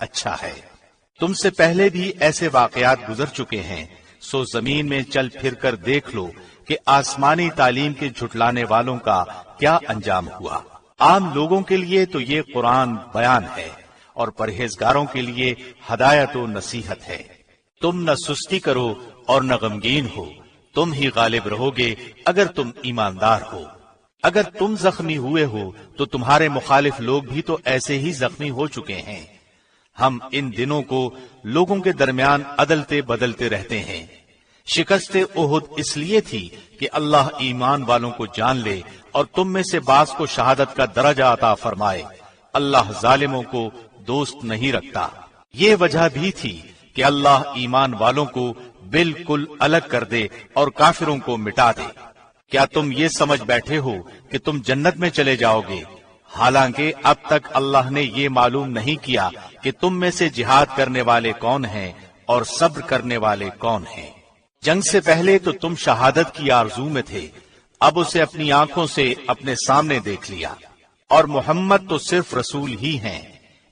اچھا ہے۔ تم سے پہلے بھی ایسے واقعات گزر چکے ہیں، سو زمین میں چل پھر کر دیکھ لو کہ آسمانی تعلیم کے جھٹلانے والوں کا کیا انجام ہوا۔ عام لوگوں کے لیے تو یہ قرآن بیان ہے اور پرہیزگاروں کے لیے ہدایت و نصیحت ہے۔ تم نہ سستی کرو اور نہ غمگین ہو، تم ہی غالب رہو گے اگر تم ایماندار ہو۔ اگر تم زخمی ہوئے ہو تو تمہارے مخالف لوگ بھی تو ایسے ہی زخمی ہو چکے ہیں۔ ہم ان دنوں کو لوگوں کے درمیان عدلتے بدلتے رہتے ہیں۔ شکست احد اس لیے تھی کہ اللہ ایمان والوں کو جان لے اور تم میں سے بعض کو شہادت کا درجہ عطا فرمائے۔ اللہ ظالموں کو دوست نہیں رکھتا۔ یہ وجہ بھی تھی کہ اللہ ایمان والوں کو بالکل الگ کر دے اور کافروں کو مٹا دے۔ کیا تم یہ سمجھ بیٹھے ہو کہ تم جنت میں چلے جاؤ گے، حالانکہ اب تک اللہ نے یہ معلوم نہیں کیا کہ تم میں سے جہاد کرنے والے کون ہیں اور صبر کرنے والے کون ہیں۔ جنگ سے پہلے تو تم شہادت کی آرزو میں تھے، اب اسے اپنی آنکھوں سے اپنے سامنے دیکھ لیا۔ اور محمد تو صرف رسول ہی ہیں،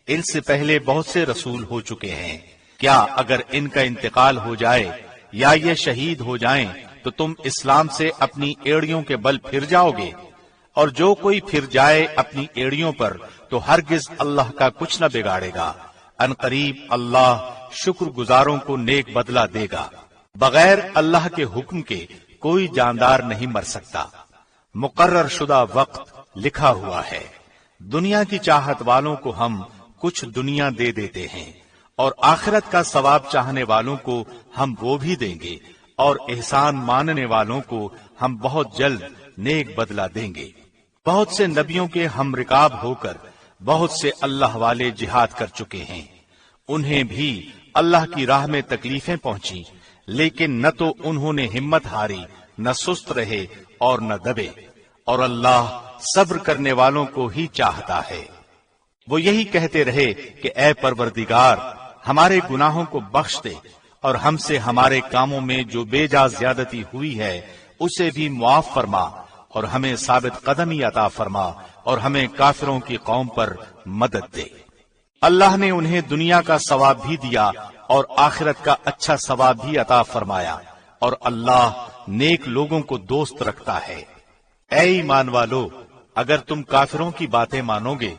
ان سے پہلے بہت سے رسول ہو چکے ہیں۔ کیا اگر ان کا انتقال ہو جائے یا یہ شہید ہو جائیں تو تم اسلام سے اپنی ایڑیوں کے بل پھر جاؤ گے؟ اور جو کوئی پھر جائے اپنی ایڑیوں پر تو ہرگز اللہ کا کچھ نہ بگاڑے گا۔ ان قریب اللہ شکر گزاروں کو نیک بدلہ دے گا۔ بغیر اللہ کے حکم کے کوئی جاندار نہیں مر سکتا۔ مقرر شدہ وقت لکھا ہوا ہے۔ دنیا کی چاہت والوں کو ہم کچھ دنیا دے دیتے ہیں اور آخرت کا ثواب چاہنے والوں کو ہم وہ بھی دیں گے، اور احسان ماننے والوں کو ہم بہت جلد نیک بدلہ دیں گے۔ بہت سے نبیوں کے ہم رکاب ہو کر بہت سے اللہ والے جہاد کر چکے ہیں، انہیں بھی اللہ کی راہ میں تکلیفیں پہنچی، لیکن نہ تو انہوں نے ہمت ہاری، نہ سست رہے اور نہ دبے، اور اللہ صبر کرنے والوں کو ہی چاہتا ہے۔ وہ یہی کہتے رہے کہ اے پروردگار، ہمارے گناہوں کو بخش دے اور ہم سے ہمارے کاموں میں جو بے جا زیادتی ہوئی ہے اسے بھی معاف فرما، اور ہمیں ثابت قدمی عطا فرما، اور ہمیں کافروں کی قوم پر مدد دے۔ اللہ نے انہیں دنیا کا ثواب بھی دیا اور آخرت کا اچھا ثواب بھی عطا فرمایا، اور اللہ نیک لوگوں کو دوست رکھتا ہے۔ اے ایمان والو، اگر تم کافروں کی باتیں مانو گے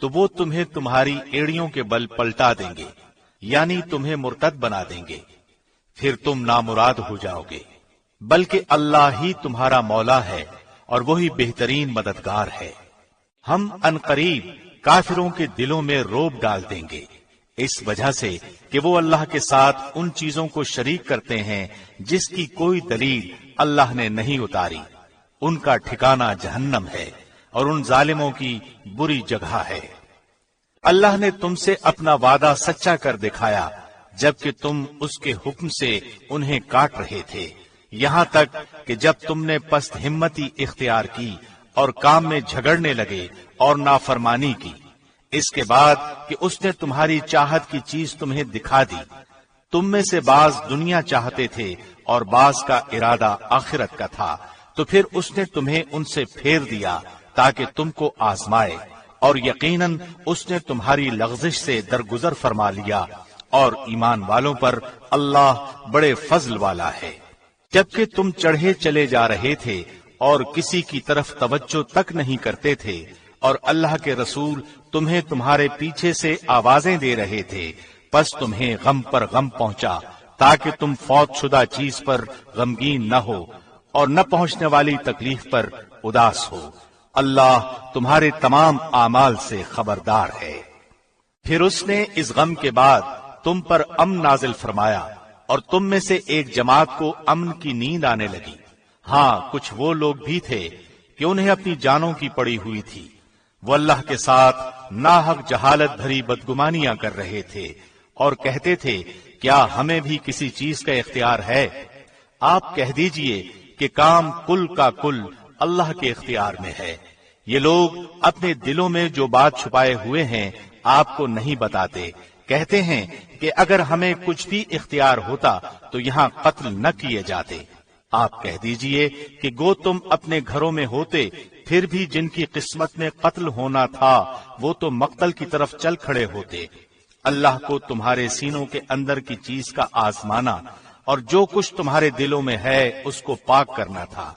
تو وہ تمہیں تمہاری ایڑیوں کے بل پلٹا دیں گے، یعنی تمہیں مرتد بنا دیں گے، پھر تم نامراد ہو جاؤ گے۔ بلکہ اللہ ہی تمہارا مولا ہے اور وہی بہترین مددگار ہے۔ ہم عنقریب کافروں کے دلوں میں روب ڈال دیں گے، اس وجہ سے کہ وہ اللہ کے ساتھ ان چیزوں کو شریک کرتے ہیں جس کی کوئی دلیل اللہ نے نہیں اتاری۔ ان کا ٹھکانہ جہنم ہے اور ان ظالموں کی بری جگہ ہے۔ اللہ نے تم سے اپنا وعدہ سچا کر دکھایا جبکہ تم اس کے حکم سے انہیں کاٹ رہے تھے، یہاں تک کہ جب تم نے پست ہمتی اختیار کی اور کام میں جھگڑنے لگے اور نافرمانی کی، اس کے بعد کہ اس نے تمہاری چاہت کی چیز تمہیں دکھا دی۔ تم میں سے بعض دنیا چاہتے تھے اور بعض کا ارادہ آخرت کا تھا، تو پھر اس نے تمہیں ان سے پھیر دیا تاکہ تم کو آزمائے، اور یقیناً اس نے تمہاری لغزش سے درگزر فرما لیا، اور ایمان والوں پر اللہ بڑے فضل والا ہے۔ جبکہ تم چڑھے چلے جا رہے تھے اور کسی کی طرف توجہ تک نہیں کرتے تھے، اور اللہ کے رسول تمہیں تمہارے پیچھے سے آوازیں دے رہے تھے، پس تمہیں غم پر غم پہنچا تاکہ تم فوت شدہ چیز پر غمگین نہ ہو اور نہ پہنچنے والی تکلیف پر اداس ہو۔ اللہ تمہارے تمام اعمال سے خبردار ہے۔ پھر اس نے اس غم کے بعد تم پر امن نازل فرمایا اور تم میں سے ایک جماعت کو امن کی نیند آنے لگی۔ ہاں، کچھ وہ لوگ بھی تھے کہ انہیں اپنی جانوں کی پڑی ہوئی تھی، وہ اللہ کے ساتھ ناحق جہالت بھری بدگمانیاں کر رہے تھے اور کہتے تھے کیا ہمیں بھی کسی چیز کا اختیار ہے؟ آپ کہہ دیجئے کہ کام کل کا کل اللہ کے اختیار میں ہے۔ یہ لوگ اپنے دلوں میں جو بات چھپائے ہوئے ہیں آپ کو نہیں بتاتے، کہتے ہیں کہ اگر ہمیں کچھ بھی اختیار ہوتا تو یہاں قتل نہ کیے جاتے۔ آپ کہہ دیجئے کہ گو تم اپنے گھروں میں ہوتے، پھر بھی جن کی قسمت میں قتل ہونا تھا وہ تو مقتل کی طرف چل کھڑے ہوتے۔ اللہ کو تمہارے سینوں کے اندر کی چیز کا آزمانا اور جو کچھ تمہارے دلوں میں ہے اس کو پاک کرنا تھا،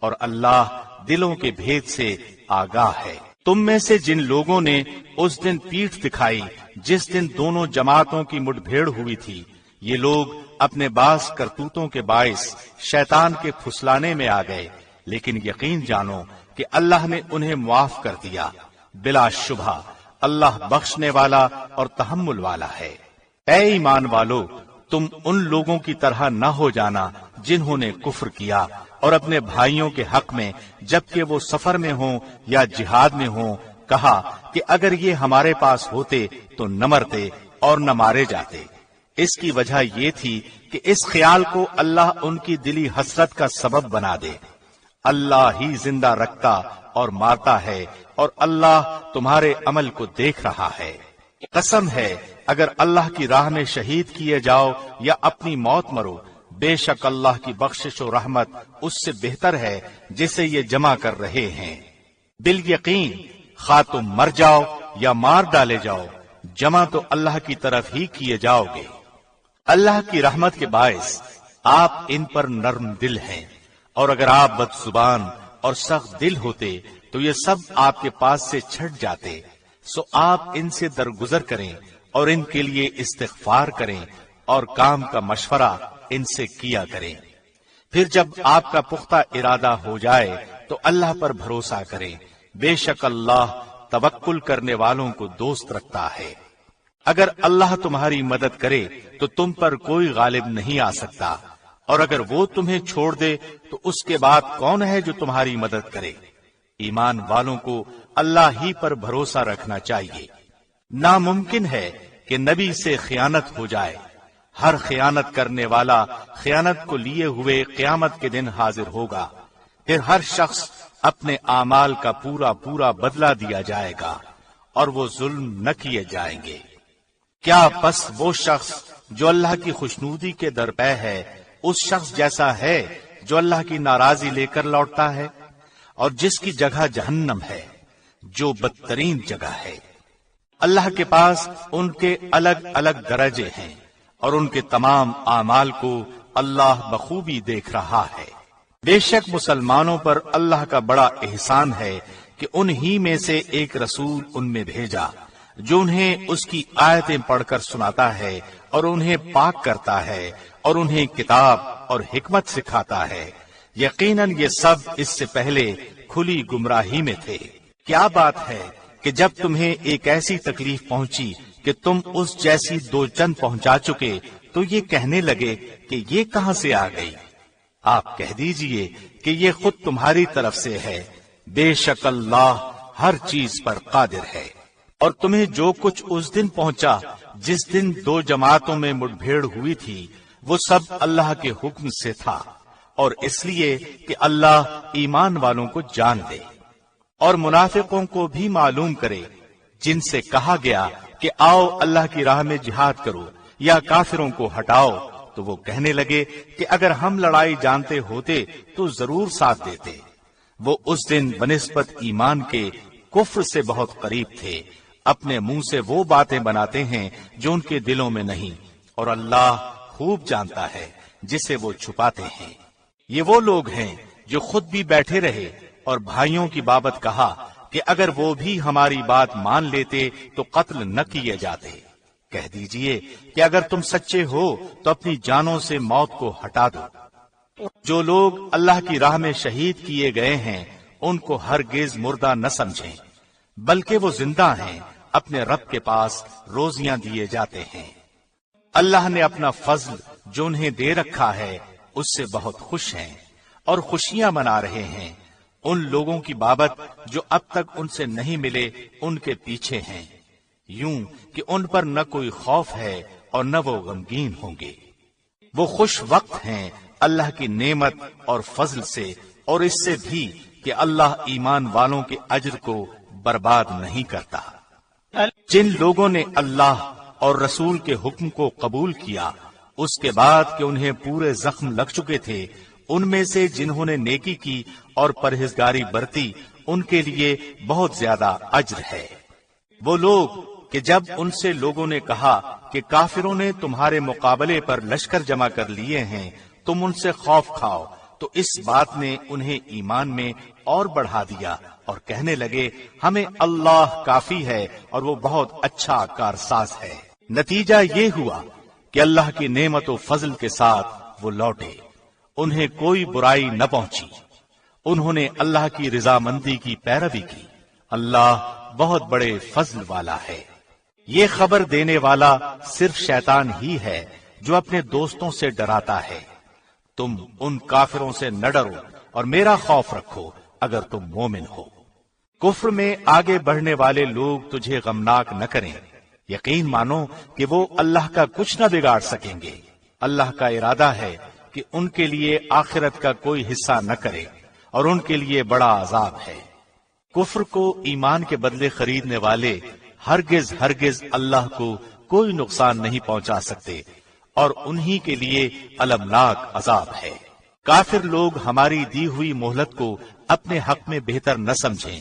اور اللہ دلوں کے بھید سے آگاہ ہے۔ تم میں سے جن لوگوں نے اس دن پیٹھ دکھائی جس دن دونوں جماعتوں کی مٹ بھیڑ ہوئی تھی، یہ لوگ اپنے بعض کرتوتوں کے باعث شیطان کے پھسلانے میں آ گئے، لیکن یقین جانو کہ اللہ نے انہیں معاف کر دیا۔ بلا شبہ اللہ بخشنے والا اور تحمل والا ہے۔ اے ایمان والو، تم ان لوگوں کی طرح نہ ہو جانا جنہوں نے کفر کیا اور اپنے بھائیوں کے حق میں جبکہ وہ سفر میں ہوں یا جہاد میں ہوں کہا کہ اگر یہ ہمارے پاس ہوتے تو نہ مرتے اور نہ مارے جاتے۔ اس کی وجہ یہ تھی کہ اس خیال کو اللہ ان کی دلی حسرت کا سبب بنا دے۔ اللہ ہی زندہ رکھتا اور مارتا ہے، اور اللہ تمہارے عمل کو دیکھ رہا ہے۔ قسم ہے اگر اللہ کی راہ میں شہید کیے جاؤ یا اپنی موت مرو، بے شک اللہ کی بخشش و رحمت اس سے بہتر ہے جسے یہ جمع کر رہے ہیں۔ بالیقین خواہ تم مر جاؤ یا مار ڈالے جاؤ، جمع تو اللہ کی طرف ہی کیے جاؤ گے۔ اللہ کی رحمت کے باعث آپ ان پر نرم دل ہیں، اور اگر آپ بد زبان اور سخت دل ہوتے تو یہ سب آپ کے پاس سے چھٹ جاتے۔ سو آپ ان سے درگزر کریں اور ان کے لیے استغفار کریں اور کام کا مشورہ ان سے کیا کریں۔ پھر جب آپ کا پختہ ارادہ ہو جائے تو اللہ پر بھروسہ کریں، بے شک اللہ توکل کرنے والوں کو دوست رکھتا ہے۔ اگر اللہ تمہاری مدد کرے تو تم پر کوئی غالب نہیں آ سکتا، اور اگر وہ تمہیں چھوڑ دے تو اس کے بعد کون ہے جو تمہاری مدد کرے؟ ایمان والوں کو اللہ ہی پر بھروسہ رکھنا چاہیے۔ ناممکن ہے کہ نبی سے خیانت ہو جائے۔ ہر خیانت کرنے والا خیانت کو لیے ہوئے قیامت کے دن حاضر ہوگا، پھر ہر شخص اپنے اعمال کا پورا پورا بدلہ دیا جائے گا، اور وہ ظلم نہ کیے جائیں گے۔ کیا پس وہ شخص جو اللہ کی خوشنودی کے درپے ہے اس شخص جیسا ہے جو اللہ کی ناراضی لے کر لوٹتا ہے، اور جس کی جگہ جہنم ہے جو بدترین جگہ ہے۔ اللہ کے پاس ان کے الگ الگ درجے ہیں، اور ان کے تمام اعمال کو اللہ بخوبی دیکھ رہا ہے۔ بے شک مسلمانوں پر اللہ کا بڑا احسان ہے کہ انہی میں سے ایک رسول ان میں بھیجا جو انہیں اس کی آیتیں پڑھ کر سناتا ہے اور انہیں پاک کرتا ہے اور انہیں کتاب اور حکمت سکھاتا ہے۔ یقیناً یہ سب اس سے پہلے کھلی گمراہی میں تھے۔ کیا بات ہے کہ جب تمہیں ایک ایسی تکلیف پہنچی کہ تم اس جیسی دو چند پہنچا چکے تو یہ کہنے لگے کہ یہ کہاں سے آ گئی؟ آپ کہہ دیجئے کہ یہ خود تمہاری طرف سے ہے، بے شک اللہ ہر چیز پر قادر ہے۔ اور تمہیں جو کچھ اس دن پہنچا جس دن دو جماعتوں میں مٹ بھیڑ ہوئی تھی، وہ سب اللہ کے حکم سے تھا، اور اس لیے کہ اللہ ایمان والوں کو جان دے اور منافقوں کو بھی معلوم کرے، جن سے کہا گیا کہ آؤ اللہ کی راہ میں جہاد کرو یا کافروں کو ہٹاؤ، تو وہ کہنے لگے کہ اگر ہم لڑائی جانتے ہوتے تو ضرور ساتھ دیتے۔ وہ اس دن بنسبت ایمان کے کفر سے بہت قریب تھے۔ اپنے منہ سے وہ باتیں بناتے ہیں جو ان کے دلوں میں نہیں، اور اللہ خوب جانتا ہے جسے وہ چھپاتے ہیں۔ یہ وہ لوگ ہیں جو خود بھی بیٹھے رہے اور بھائیوں کی بابت کہا کہ اگر وہ بھی ہماری بات مان لیتے تو قتل نہ کیے جاتے۔ کہہ دیجئے کہ اگر تم سچے ہو تو اپنی جانوں سے موت کو ہٹا دو۔ جو لوگ اللہ کی راہ میں شہید کیے گئے ہیں ان کو ہرگز مردہ نہ سمجھیں، بلکہ وہ زندہ ہیں، اپنے رب کے پاس روزیاں دیے جاتے ہیں۔ اللہ نے اپنا فضل جو انہیں دے رکھا ہے اس سے بہت خوش ہیں اور خوشیاں منا رہے ہیں۔ ان لوگوں کی بابت جو اب تک ان سے نہیں ملے ان کے پیچھے ہیں، یوں کہ ان پر نہ کوئی خوف ہے اور نہ وہ غمگین ہوں گے۔ وہ خوش وقت ہیں اللہ کی نعمت اور فضل سے، اور اس سے بھی کہ اللہ ایمان والوں کے اجر کو برباد نہیں کرتا۔ جن لوگوں نے اللہ اور رسول کے حکم کو قبول کیا اس کے بعد کہ انہیں پورے زخم لگ چکے تھے، ان میں سے جنہوں نے نیکی کی اور پرہیزگاری برتی ان کے لیے بہت زیادہ اجر ہے۔ وہ لوگ کہ جب ان سے لوگوں نے کہا کہ کافروں نے تمہارے مقابلے پر لشکر جمع کر لیے ہیں، تم ان سے خوف کھاؤ، تو اس بات نے انہیں ایمان میں اور بڑھا دیا اور کہنے لگے ہمیں اللہ کافی ہے اور وہ بہت اچھا کارساز ہے۔ نتیجہ یہ ہوا کہ اللہ کی نعمت و فضل کے ساتھ وہ لوٹے، انہیں کوئی برائی نہ پہنچی، انہوں نے اللہ کی رضامندی کی پیروی کی، اللہ بہت بڑے فضل والا ہے۔ یہ خبر دینے والا صرف شیطان ہی ہے جو اپنے دوستوں سے ڈراتا ہے۔ تم ان کافروں سے نہ ڈرو اور میرا خوف رکھو اگر تم مومن ہو۔ کفر میں آگے بڑھنے والے لوگ تجھے غمناک نہ کریں، یقین مانو کہ وہ اللہ کا کچھ نہ بگاڑ سکیں گے۔ اللہ کا ارادہ ہے کہ ان کے لیے آخرت کا کوئی حصہ نہ کرے اور ان کے لیے بڑا عذاب ہے۔ کفر کو ایمان کے بدلے خریدنے والے ہرگز اللہ کو کوئی نقصان نہیں پہنچا سکتے اور انہی کے لیے المناک عذاب ہے۔ کافر لوگ ہماری دی ہوئی مہلت کو اپنے حق میں بہتر نہ سمجھیں،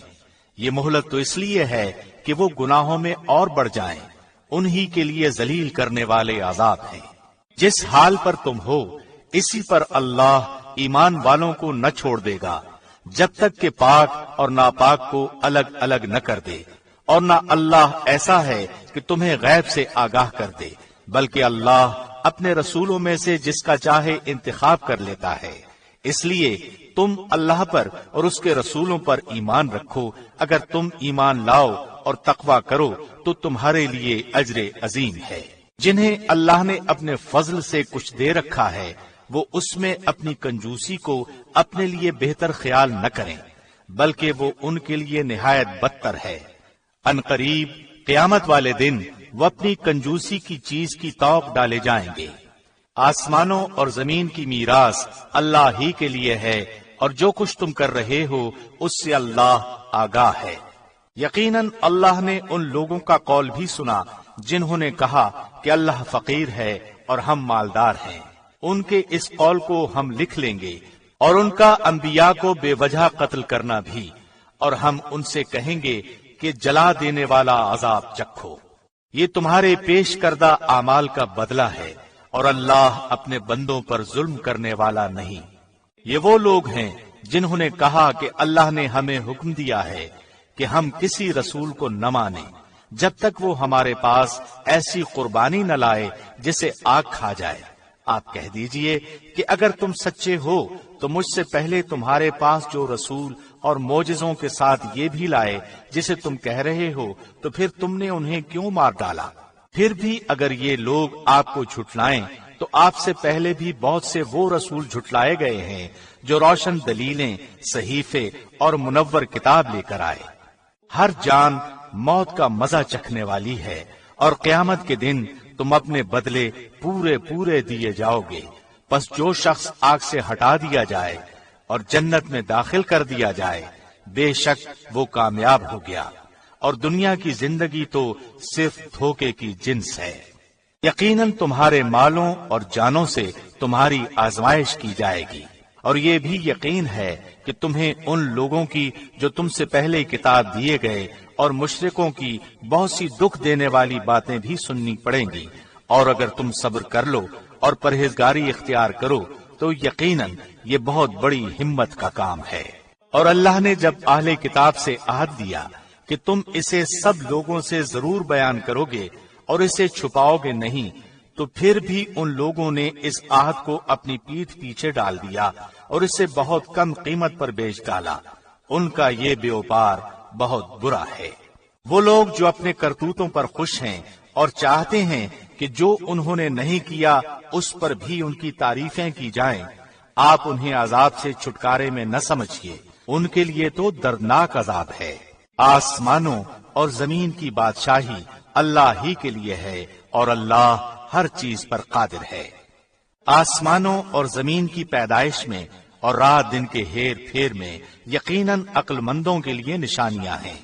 یہ مہلت تو اس لیے ہے کہ وہ گناہوں میں اور بڑھ جائیں، انہی کے لیے ذلیل کرنے والے عذاب ہیں۔ جس حال پر تم ہو اسی پر اللہ ایمان والوں کو نہ چھوڑ دے گا جب تک کہ پاک اور ناپاک کو الگ الگ نہ کر دے، اور نہ اللہ ایسا ہے کہ تمہیں غیب سے آگاہ کر دے، بلکہ اللہ اپنے رسولوں میں سے جس کا چاہے انتخاب کر لیتا ہے۔ اس لیے تم اللہ پر اور اس کے رسولوں پر ایمان رکھو، اگر تم ایمان لاؤ اور تقوی کرو تو تمہارے لیے اجر عظیم ہے۔ جنہیں اللہ نے اپنے فضل سے کچھ دے رکھا ہے وہ اس میں اپنی کنجوسی کو اپنے لیے بہتر خیال نہ کریں، بلکہ وہ ان کے لیے نہایت بدتر ہے۔ ان قریب قیامت والے دن وہ اپنی کنجوسی کی چیز کی توق ڈالے جائیں گے۔ آسمانوں اور زمین کی میراث اللہ ہی کے لیے ہے اور جو کچھ تم کر رہے ہو اس سے اللہ آگاہ ہے۔ یقیناً اللہ نے ان لوگوں کا قول بھی سنا جنہوں نے کہا کہ اللہ فقیر ہے اور ہم مالدار ہیں، ان کے اس قول کو ہم لکھ لیں گے، اور ان کا انبیاء کو بے وجہ قتل کرنا بھی، اور ہم ان سے کہیں گے کہ جلا دینے والا عذاب چکھو۔ یہ تمہارے پیش کردہ اعمال کا بدلہ ہے اور اللہ اپنے بندوں پر ظلم کرنے والا نہیں۔ یہ وہ لوگ ہیں جنہوں نے کہا کہ اللہ نے ہمیں حکم دیا ہے کہ ہم کسی رسول کو نہ مانیں جب تک وہ ہمارے پاس ایسی قربانی نہ لائے جسے آگ کھا جائے۔ آپ کہہ دیجئے کہ اگر تم سچے ہو تو مجھ سے پہلے تمہارے پاس جو رسول اور معجزوں کے ساتھ یہ بھی لائے جسے تم کہہ رہے ہو، تو پھر تم نے انہیں کیوں مار ڈالا؟ پھر بھی اگر یہ لوگ آپ کو جھٹلائیں تو آپ سے پہلے بھی بہت سے وہ رسول جھٹلائے گئے ہیں جو روشن دلیلیں، صحیفے اور منور کتاب لے کر آئے۔ ہر جان موت کا مزہ چکھنے والی ہے اور قیامت کے دن تم اپنے بدلے پورے دیے جاؤ گے۔ پس جو شخص آگ سے ہٹا دیا جائے اور جنت میں داخل کر دیا جائے، بے شک وہ کامیاب ہو گیا، اور دنیا کی زندگی تو صرف دھوکے کی جنس ہے۔ یقیناً تمہارے مالوں اور جانوں سے تمہاری آزمائش کی جائے گی، اور یہ بھی یقین ہے کہ تمہیں ان لوگوں کی جو تم سے پہلے کتاب دیے گئے اور مشرکوں کی بہت سی دکھ دینے والی باتیں بھی سننی پڑیں گی، اور اگر تم صبر کر لو اور پرہیزگاری اختیار کرو تو یقیناً یہ بہت بڑی ہمت کا کام ہے۔ اور اللہ نے جب اہل کتاب سے عہد دیا کہ تم اسے سب لوگوں سے ضرور بیان کرو گے اور اسے چھپاؤ گے نہیں، تو پھر بھی ان لوگوں نے اس عہد کو اپنی پیٹھ پیچھے ڈال دیا اور اسے بہت کم قیمت پر بیچ ڈالا۔ ان کا یہ بیوپار بہت برا ہے۔ وہ لوگ جو اپنے کرتوتوں پر خوش ہیں اور چاہتے ہیں کہ جو انہوں نے نہیں کیا اس پر بھی ان کی تعریفیں کی جائیں، آپ انہیں عذاب سے چھٹکارے میں نہ سمجھیے، ان کے لیے تو دردناک عذاب ہے۔ آسمانوں اور زمین کی بادشاہی اللہ ہی کے لیے ہے اور اللہ ہر چیز پر قادر ہے۔ آسمانوں اور زمین کی پیدائش میں اور رات دن کے ہیر پھیر میں یقیناً عقل مندوں کے لیے نشانیاں ہیں،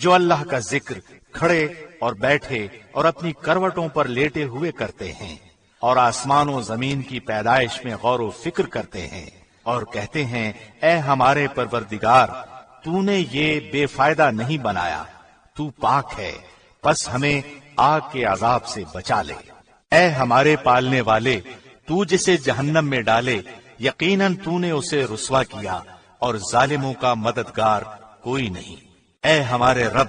جو اللہ کا ذکر کھڑے اور بیٹھے اور اپنی کروٹوں پر لیٹے ہوئے کرتے ہیں، اور آسمان و زمین کی پیدائش میں غور و فکر کرتے ہیں اور کہتے ہیں اے ہمارے پروردگار، تو نے یہ بے فائدہ نہیں بنایا، تو پاک ہے، بس ہمیں آگ کے عذاب سے بچا لے۔ اے ہمارے پالنے والے، تو جسے جہنم میں ڈالے، یقیناً تو نے اسے رسوا کیا اور ظالموں کا مددگار کوئی نہیں۔ اے ہمارے رب،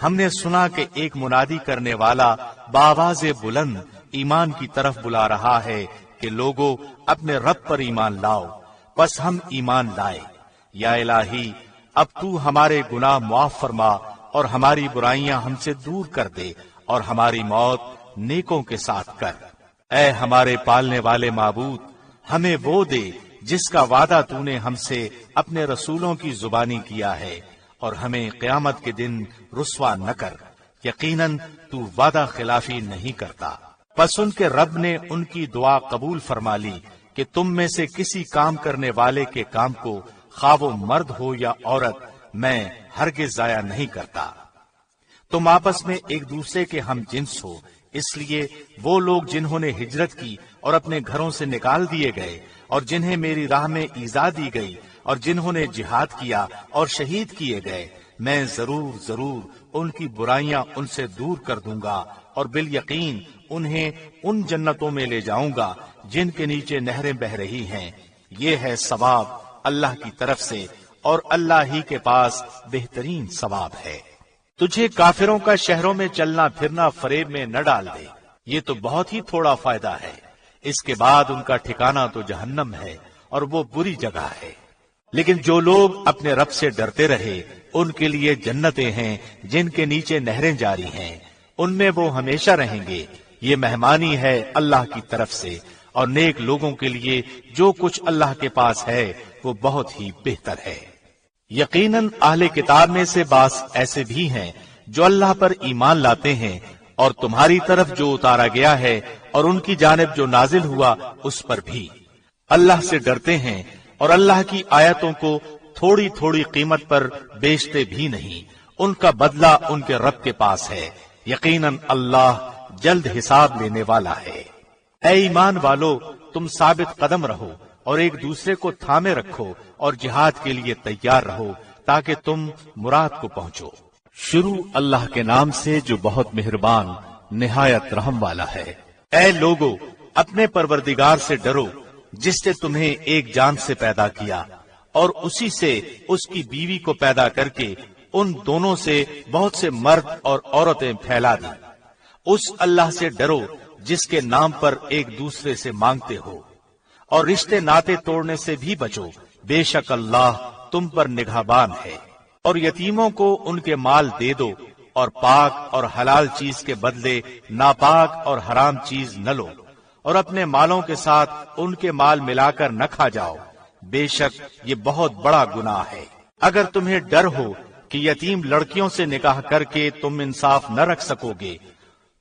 ہم نے سنا کہ ایک منادی کرنے والا بآواز بلند ایمان کی طرف بلا رہا ہے کہ لوگوں اپنے رب پر ایمان لاؤ۔ بس ہم ایمان لائے۔ یا الہی، اب تو ہمارے گناہ معاف فرما اور ہماری برائیاں ہم سے دور کر دے اور ہماری موت نیکوں کے ساتھ کر۔ اے ہمارے پالنے والے معبود، ہمیں وہ دے جس کا وعدہ تو نے ہم سے اپنے رسولوں کی زبانی کیا ہے، اور ہمیں قیامت کے دن رسوا نہ کر۔ یقیناً تو وعدہ خلافی نہیں کرتا۔ پس ان کے رب نے ان کی دعا قبول فرما لی کہ تم میں سے کسی کام کرنے والے کے کام کو، خواہ وہ مرد ہو یا عورت، میں ہرگز ضائع نہیں کرتا۔ تم آپس میں ایک دوسرے کے ہم جنس ہو، اس لیے وہ لوگ جنہوں نے ہجرت کی اور اپنے گھروں سے نکال دیے گئے، اور جنہیں میری راہ میں ایذا دی گئی، اور جنہوں نے جہاد کیا اور شہید کیے گئے، میں ضرور ان کی برائیاں ان سے دور کر دوں گا، اور بالیقین انہیں ان جنتوں میں لے جاؤں گا جن کے نیچے نہریں بہ رہی ہیں۔ یہ ہے ثواب اللہ کی طرف سے، اور اللہ ہی کے پاس بہترین ثواب ہے۔ تجھے کافروں کا شہروں میں چلنا پھرنا فریب میں نہ ڈال دے، یہ تو بہت ہی تھوڑا فائدہ ہے۔ اس کے بعد ان کا ٹھکانہ تو جہنم ہے، اور وہ بری جگہ ہے۔ لیکن جو لوگ اپنے رب سے ڈرتے رہے، ان کے لیے جنتیں ہیں جن کے نیچے نہریں جاری ہیں، ان میں وہ ہمیشہ رہیں گے۔ یہ مہمانی ہے اللہ کی طرف سے، اور نیک لوگوں کے لیے جو کچھ اللہ کے پاس ہے وہ بہت ہی بہتر ہے۔ یقیناً اہل کتاب میں سے بعض ایسے بھی ہیں جو اللہ پر ایمان لاتے ہیں، اور تمہاری طرف جو اتارا گیا ہے اور ان کی جانب جو نازل ہوا اس پر بھی اللہ سے ڈرتے ہیں، اور اللہ کی آیتوں کو تھوڑی تھوڑی قیمت پر بیچتے بھی نہیں۔ ان کا بدلہ ان کے رب کے پاس ہے، یقیناً اللہ جلد حساب لینے والا ہے۔ اے ایمان والو، تم ثابت قدم رہو اور ایک دوسرے کو تھامے رکھو، اور جہاد کے لیے تیار رہو تاکہ تم مراد کو پہنچو۔ شروع اللہ کے نام سے جو بہت مہربان نہایت رحم والا ہے۔ اے لوگو، اپنے پروردگار سے ڈرو جس نے تمہیں ایک جان سے پیدا کیا، اور اسی سے اس کی بیوی کو پیدا کر کے ان دونوں سے بہت سے مرد اور عورتیں پھیلا دی۔ اس اللہ سے ڈرو جس کے نام پر ایک دوسرے سے مانگتے ہو، اور رشتے ناطے توڑنے سے بھی بچو، بے شک اللہ تم پر نگہبان ہے۔ اور یتیموں کو ان کے مال دے دو، اور پاک اور حلال چیز کے بدلے ناپاک اور حرام چیز نہ لو، اور اپنے مالوں کے ساتھ ان کے مال ملا کر نہ کھا جاؤ، بے شک یہ بہت بڑا گناہ ہے۔ اگر تمہیں ڈر ہو کہ یتیم لڑکیوں سے نکاح کر کے تم انصاف نہ رکھ سکو گے،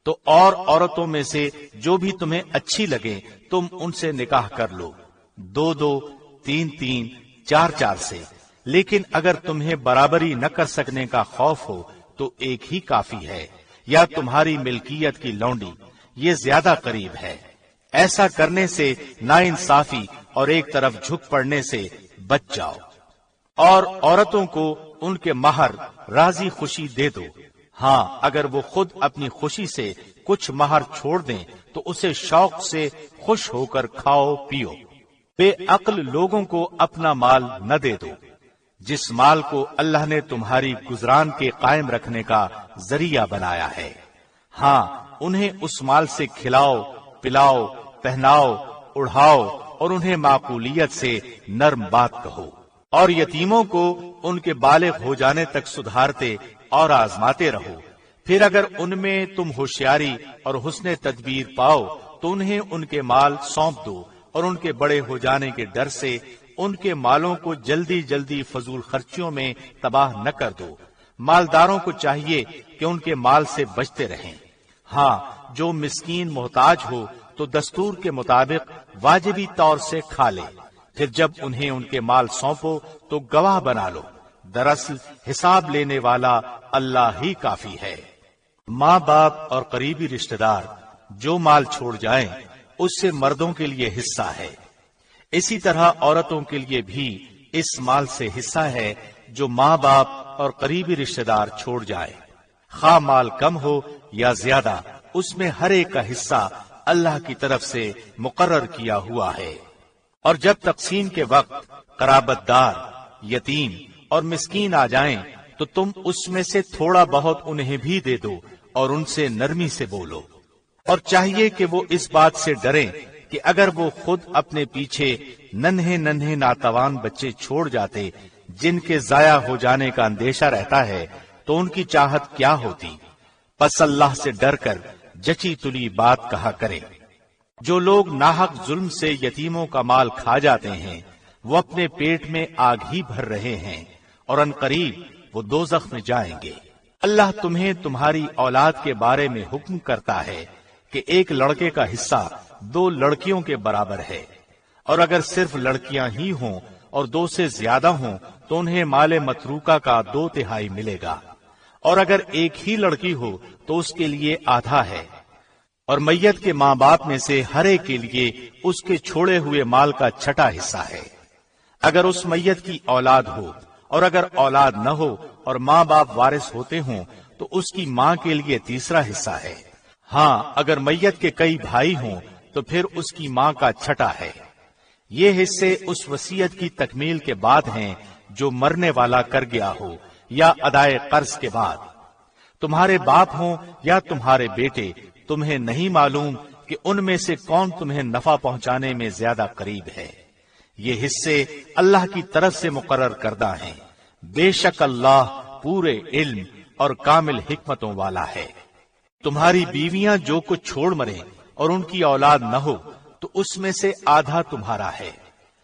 تو اور عورتوں میں سے جو بھی تمہیں اچھی لگے تم ان سے نکاح کر لو، 2 3 4 4 سے۔ لیکن اگر تمہیں برابری نہ کر سکنے کا خوف ہو تو ایک ہی کافی ہے، یا تمہاری ملکیت کی لونڈی، یہ زیادہ قریب ہے۔ ایسا کرنے سے ناانصافی اور ایک طرف جھک پڑنے سے بچ جاؤ۔ اور عورتوں کو ان کے مہر راضی خوشی دے دو، ہاں اگر وہ خود اپنی خوشی سے کچھ مہر چھوڑ دیں تو اسے شوق سے خوش ہو کر کھاؤ پیو۔ بے عقل لوگوں کو اپنا مال نہ دے دو، جس مال کو اللہ نے تمہاری گزران کے قائم رکھنے کا ذریعہ بنایا ہے، ہاں انہیں اس مال سے کھلاؤ پلاؤ پہناؤ اڑھاؤ، اور انہیں معقولیت سے نرم بات کہو۔ اور یتیموں کو ان کے بالغ ہو جانے تک سدھارتے اور آزماتے رہو، پھر اگر ان میں تم ہوشیاری اور حسن تدبیر پاؤ تو انہیں ان کے مال سونپ دو، اور ان کے بڑے ہو جانے کے ڈر سے ان کے مالوں کو جلدی جلدی فضول خرچیوں میں تباہ نہ کر دو۔ مالداروں کو چاہیے کہ ان کے مال سے بچتے رہیں، ہاں جو مسکین محتاج ہو تو دستور کے مطابق واجبی طور سے کھا لے، پھر جب انہیں ان کے مال سونپو تو گواہ بنا لو، دراصل حساب لینے والا اللہ ہی کافی ہے۔ ماں باپ اور قریبی رشتہ دار جو مال چھوڑ جائیں اس سے مردوں کے لیے حصہ ہے، اسی طرح عورتوں کے لیے بھی اس مال سے حصہ ہے جو ماں باپ اور قریبی رشتہ دار چھوڑ جائیں، خواہ مال کم ہو یا زیادہ، اس میں ہر ایک کا حصہ اللہ کی طرف سے مقرر کیا ہوا ہے۔ اور جب تقسیم کے وقت قرابت دار، یتیم اور مسکین آ جائیں تو تم اس میں سے تھوڑا بہت انہیں بھی دے دو اور ان سے نرمی سے بولو، اور چاہیے کہ وہ اس بات سے ڈریں کہ اگر وہ خود اپنے پیچھے ننھے ننھے ناتوان بچے چھوڑ جاتے جن کے ضائع ہو جانے کا اندیشہ رہتا ہے تو ان کی چاہت کیا ہوتی۔ پس اللہ سے ڈر کر جچی تلی بات کہا کریں۔ جو لوگ ناحق ظلم سے یتیموں کا مال کھا جاتے ہیں وہ اپنے پیٹ میں آگ ہی بھر رہے ہیں، اور عنقریب وہ دوزخ میں جائیں گے۔ اللہ تمہیں تمہاری اولاد کے بارے میں حکم کرتا ہے کہ ایک لڑکے کا حصہ 2 لڑکیوں کے برابر ہے، اور اگر صرف لڑکیاں ہی ہوں اور 2 سے زیادہ ہوں تو انہیں مال متروکہ کا 2/3 ملے گا، اور اگر ایک ہی لڑکی ہو تو اس کے لیے آدھا ہے، اور میت کے ماں باپ میں سے ہر ایک کے لیے اس کے چھوڑے ہوئے مال کا 6واں حصہ ہے۔ اگر اس میت کی اولاد ہو اور اگر اولاد نہ ہو اور ماں باپ وارث ہوتے ہوں تو اس کی ماں کے لیے 3واں حصہ ہے۔ ہاں اگر میت کے کئی بھائی ہوں تو پھر اس کی ماں کا 6واں ہے۔ یہ حصے اس وصیت کی تکمیل کے بعد ہیں جو مرنے والا کر گیا ہو یا ادائے قرض کے بعد۔ تمہارے باپ ہوں یا تمہارے بیٹے، تمہیں نہیں معلوم کہ ان میں سے کون تمہیں نفع پہنچانے میں زیادہ قریب ہے۔ یہ حصے اللہ کی طرف سے مقرر کردہ ہیں، بے شک اللہ پورے علم اور کامل حکمتوں والا ہے۔ تمہاری بیویاں جو کچھ چھوڑ مریں اور ان کی اولاد نہ ہو تو اس میں سے آدھا تمہارا ہے،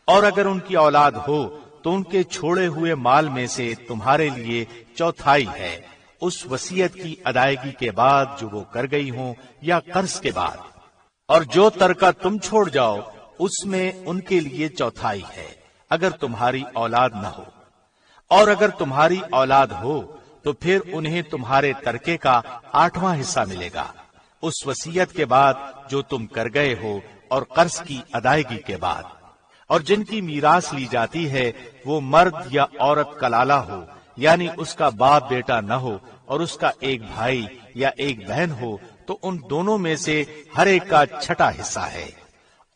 اور اگر ان کی اولاد ہو تو ان کے چھوڑے ہوئے مال میں سے تمہارے لیے 1/4 ہے، اس وصیت کی ادائیگی کے بعد جو وہ کر گئی ہوں یا قرض کے بعد۔ اور جو ترکہ تم چھوڑ جاؤ اس میں ان کے لیے 1/4 ہے اگر تمہاری اولاد نہ ہو، اور اگر تمہاری اولاد ہو تو پھر انہیں تمہارے ترکے کا 8واں حصہ ملے گا، اس وصیت کے بعد جو تم کر گئے ہو اور قرض کی ادائیگی کے بعد۔ اور جن کی میراث لی جاتی ہے وہ مرد یا عورت کلالہ ہو، یعنی اس کا باپ بیٹا نہ ہو اور اس کا ایک بھائی یا ایک بہن ہو تو ان دونوں میں سے ہر ایک کا 6واں حصہ ہے،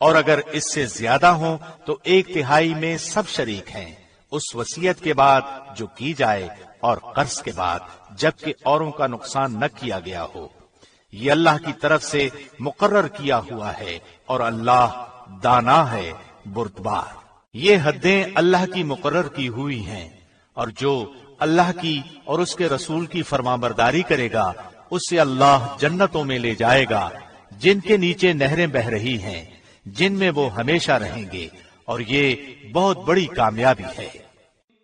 اور اگر اس سے زیادہ ہوں تو 1/3 میں سب شریک ہیں، اس وصیت کے بعد جو کی جائے اور قرض کے بعد، جبکہ اوروں کا نقصان نہ کیا گیا ہو۔ یہ اللہ کی طرف سے مقرر کیا ہوا ہے، اور اللہ دانا ہے، بردبار۔ یہ حدیں اللہ کی مقرر کی ہوئی ہیں، اور جو اللہ کی اور اس کے رسول کی فرمانبرداری کرے گا اسے اللہ جنتوں میں لے جائے گا جن کے نیچے نہریں بہ رہی ہیں، جن میں وہ ہمیشہ رہیں گے، اور یہ بہت بڑی کامیابی ہے۔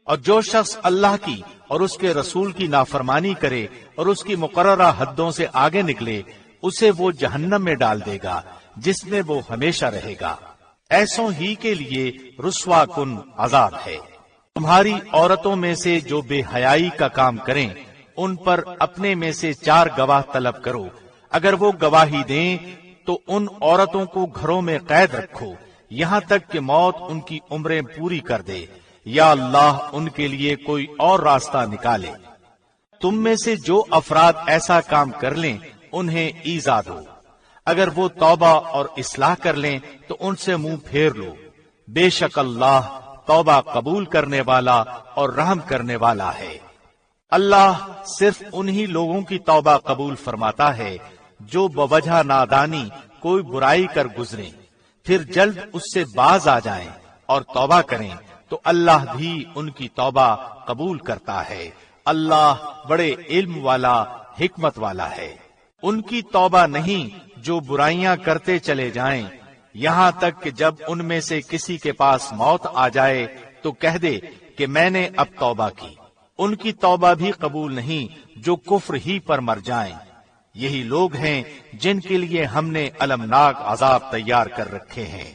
اور جو شخص اللہ کی اور اس کے رسول کی نافرمانی کرے اور اس کی مقررہ حدوں سے آگے نکلے، اسے وہ جہنم میں ڈال دے گا جس میں وہ ہمیشہ رہے گا۔ ایسوں ہی کے لیے رسوا کن عذاب ہے۔ تمہاری عورتوں میں سے جو بے حیائی کا کام کریں ان پر اپنے میں سے 4 گواہ طلب کرو، اگر وہ گواہی دیں تو ان عورتوں کو گھروں میں قید رکھو یہاں تک کہ موت ان کی عمریں پوری کر دے، یا اللہ ان کے لیے کوئی اور راستہ نکالے۔ تم میں سے جو افراد ایسا کام کر لیں انہیں ایذا دو، اگر وہ توبہ اور اصلاح کر لیں تو ان سے منہ پھیر لو، بے شک اللہ توبہ قبول کرنے والا اور رحم کرنے والا ہے۔ اللہ صرف انہی لوگوں کی توبہ قبول فرماتا ہے جو بوجہ نادانی کوئی برائی کر گزریں پھر جلد اس سے باز آ جائیں اور توبہ کریں تو اللہ بھی ان کی توبہ قبول کرتا ہے۔ اللہ بڑے علم والا، حکمت والا ہے۔ ان کی توبہ نہیں جو برائیاں کرتے چلے جائیں یہاں تک کہ جب ان میں سے کسی کے پاس موت آ جائے تو کہہ دے کہ میں نے اب توبہ کی۔ ان کی توبہ بھی قبول نہیں جو کفر ہی پر مر جائیں۔ یہی لوگ ہیں جن کے لیے ہم نے المناک عذاب تیار کر رکھے ہیں۔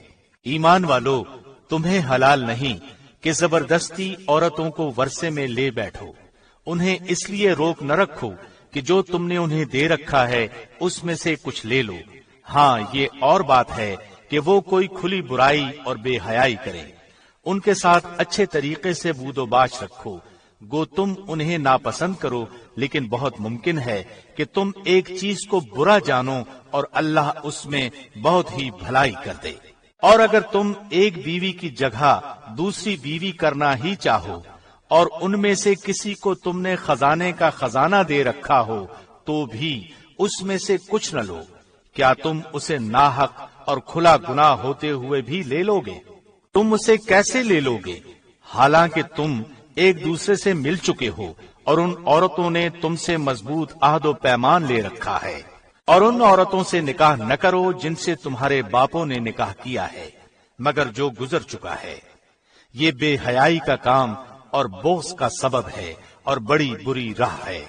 ایمان والو، تمہیں حلال نہیں کہ زبردستی عورتوں کو ورثے میں لے بیٹھو، انہیں اس لیے روک نہ رکھو کہ جو تم نے انہیں دے رکھا ہے اس میں سے کچھ لے لو۔ ہاں یہ اور بات ہے کہ وہ کوئی کھلی برائی اور بے حیائی کریں، ان کے ساتھ اچھے طریقے سے بود و باش رکھو، گو تم انہیں ناپسند کرو، لیکن بہت ممکن ہے کہ تم ایک چیز کو برا جانو اور اللہ اس میں بہت ہی بھلائی کر دے۔ اور اگر تم ایک بیوی کی جگہ دوسری بیوی کرنا ہی چاہو اور ان میں سے کسی کو تم نے خزانے کا خزانہ دے رکھا ہو تو بھی اس میں سے کچھ نہ لو، کیا تم اسے ناحق اور کھلا گناہ ہوتے ہوئے بھی لے لو گے؟ تم اسے کیسے لے لو گے حالانکہ تم ایک دوسرے سے مل چکے ہو اور ان عورتوں نے تم سے مضبوط عہد و پیمان لے رکھا ہے؟ اور ان عورتوں سے نکاح نہ کرو جن سے تمہارے باپوں نے نکاح کیا ہے مگر جو گزر چکا ہے، یہ بے حیائی کا کام اور بغض کا سبب ہے اور بڑی بری راہ ہے۔